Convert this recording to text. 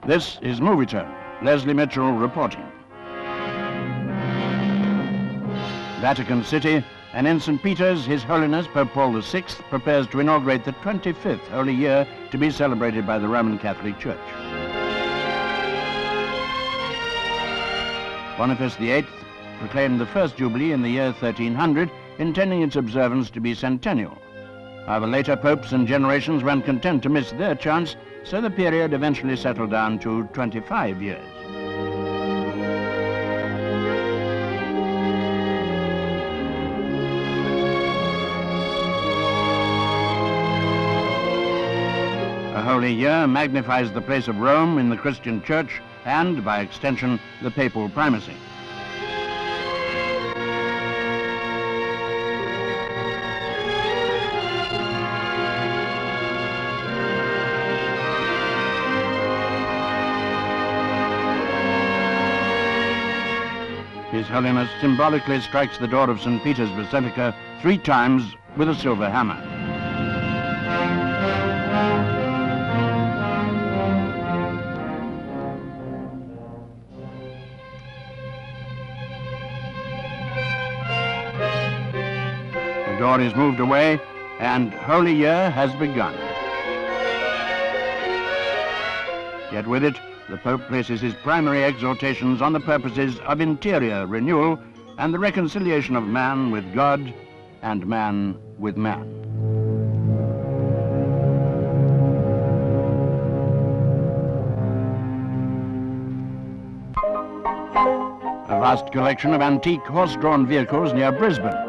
This is Movietone. Leslie Mitchell reporting. Vatican City, and in St. Peter's, His Holiness Pope Paul VI prepares to inaugurate the 25th Holy Year to be celebrated by the Roman Catholic Church. Boniface VIII proclaimed the first Jubilee in the year 1300, intending its observance to be centennial. However, later popes and generations weren't content to miss their chance, so the period eventually settled down to 25 years. A Holy Year magnifies the place of Rome in the Christian Church and, by extension, the papal primacy. His Holiness symbolically strikes the door of St. Peter's Basilica 3 times with a silver hammer. The door is moved away, and Holy Year has begun. Yet with it, the Pope places his primary exhortations on the purposes of interior renewal and the reconciliation of man with God and man with man. A vast collection of antique horse-drawn vehicles near Brisbane